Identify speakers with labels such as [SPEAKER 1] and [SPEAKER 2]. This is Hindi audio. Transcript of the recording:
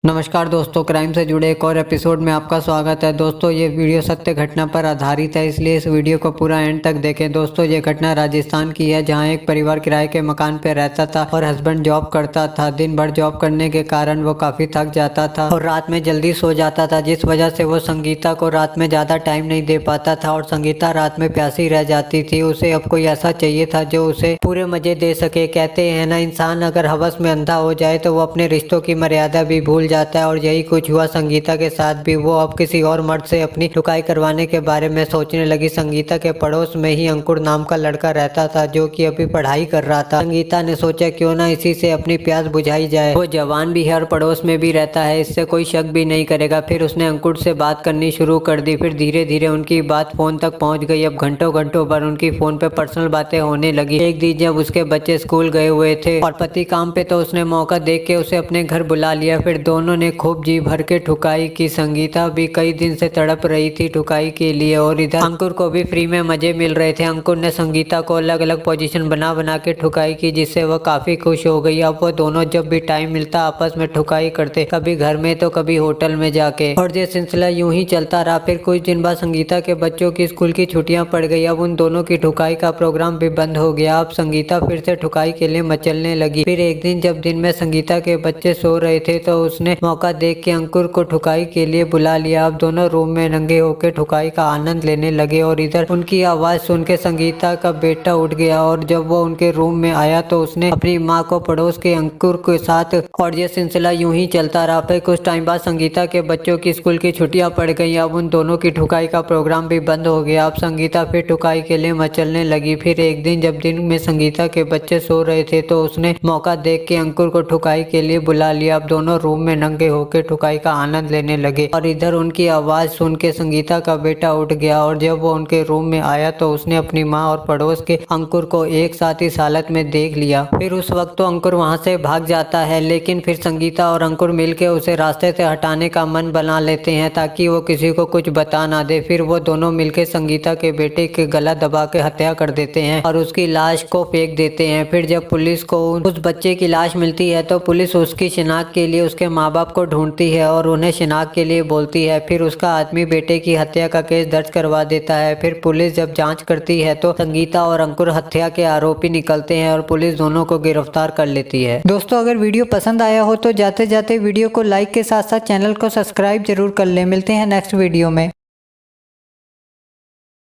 [SPEAKER 1] नमस्कार दोस्तों, क्राइम से जुड़े एक और एपिसोड में आपका स्वागत है। दोस्तों ये वीडियो सत्य घटना पर आधारित है, इसलिए इस वीडियो को पूरा एंड तक देखें। दोस्तों ये घटना राजस्थान की है, जहां एक परिवार किराए के मकान पर रहता था और हस्बैंड जॉब करता था। दिन भर जॉब करने के कारण वो काफी थक जाता था और रात में जल्दी सो जाता था, जिस वजह से वो संगीता को रात में ज्यादा टाइम नहीं दे पाता था और संगीता रात में प्यासी रह जाती थी। उसे अब कोई ऐसा चाहिए था जो उसे पूरे मजे दे सके। कहते हैं ना, इंसान अगर हवस में अंधा हो जाए तो वो अपने रिश्तों की मर्यादा भी भूल जाता है, और यही कुछ हुआ संगीता के साथ भी। वो अब किसी और मर्द से अपनी लुकाई करवाने के बारे में सोचने लगी। संगीता के पड़ोस में ही अंकुर नाम का लड़का रहता था, जो कि अभी पढ़ाई कर रहा था। संगीता ने सोचा क्यों ना इसी से अपनी प्यास बुझाई जाए। वो जवान भी है और पड़ोस में भी रहता है, इससे कोई शक भी नहीं करेगा। फिर उसने अंकुर से बात करनी शुरू कर दी। फिर धीरे धीरे उनकी बात फोन तक पहुंच गई। अब घंटों घंटों भर उनकी फोन पे पर्सनल बातें होने लगी। एक दिन जब उसके बच्चे स्कूल गए हुए थे और पति काम पे, तो उसने मौका देख के उसे अपने घर बुला लिया। फिर दोनों ने खूब जी भर के ठुकाई की। संगीता भी कई दिन से तड़प रही थी ठुकाई के लिए, और इधर अंकुर को भी फ्री में मजे मिल रहे थे। अंकुर ने संगीता को अलग अलग पोजीशन बना बना के ठुकाई की, जिससे वह काफी खुश हो गई। अब वो दोनों जब भी टाइम मिलता आपस में ठुकाई करते, कभी घर में तो कभी होटल में जाके, और ये सिलसिला यूं ही चलता रहा। फिर कुछ दिन बाद संगीता के बच्चों की स्कूल की छुट्टियां पड़ गई। अब उन दोनों की ठुकाई का प्रोग्राम भी बंद हो गया। अब संगीता फिर से ठुकाई के लिए मचलने लगी। फिर एक दिन जब दिन में संगीता के बच्चे सो रहे थे, तो उसने मौका देख के अंकुर को ठुकाई के लिए बुला लिया। अब दोनों रूम में नंगे होकर ठुकाई का आनंद लेने लगे, और इधर उनकी आवाज सुन के संगीता का बेटा उठ गया। और जब वो उनके रूम में आया तो उसने अपनी माँ को पड़ोस के अंकुर के साथ, और ये सिलसिला यूं ही चलता रहा। फिर कुछ टाइम बाद संगीता के बच्चों की स्कूल की छुट्टियां पड़ गई। अब उन दोनों की ठुकाई का प्रोग्राम भी बंद हो गया। अब संगीता फिर ठुकाई के लिए मचलने लगी। फिर एक दिन जब दिन में संगीता के बच्चे सो रहे थे, तो उसने मौका देख के अंकुर को ठुकाई के लिए बुला लिया। अब दोनों रूम में नंगे होकर ठुकाई का आनंद लेने लगे, और इधर उनकी आवाज सुन के संगीता का बेटा उठ गया। और जब वो उनके रूम में आया तो उसने अपनी माँ और पड़ोस के अंकुर को एक साथ इस हालत में देख लिया। फिर उस वक्त तो अंकुर वहां से भाग जाता है, लेकिन फिर संगीता और अंकुर मिलके उसे रास्ते से हटाने का मन बना लेते हैं, ताकि वो किसी को कुछ बता ना दे। फिर वो दोनों मिलके संगीता के बेटे के गला दबा के हत्या कर देते हैं और उसकी लाश को फेंक देते हैं। फिर जब पुलिस को उस बच्चे की लाश मिलती है, तो पुलिस उसकी शिनाख्त के लिए उसके माँ बाप को ढूंढती है और उन्हें शिनाख्त के लिए बोलती है। फिर उसका आदमी बेटे की हत्या का केस दर्ज करवा देता है। फिर पुलिस जब जांच करती है तो संगीता और अंकुर हत्या के आरोपी निकलते हैं, और पुलिस दोनों को गिरफ्तार कर लेती है। दोस्तों अगर वीडियो पसंद आया हो तो जाते जाते वीडियो को लाइक के साथ साथ चैनल को सब्सक्राइब जरूर कर ले। मिलते हैं नेक्स्ट वीडियो में।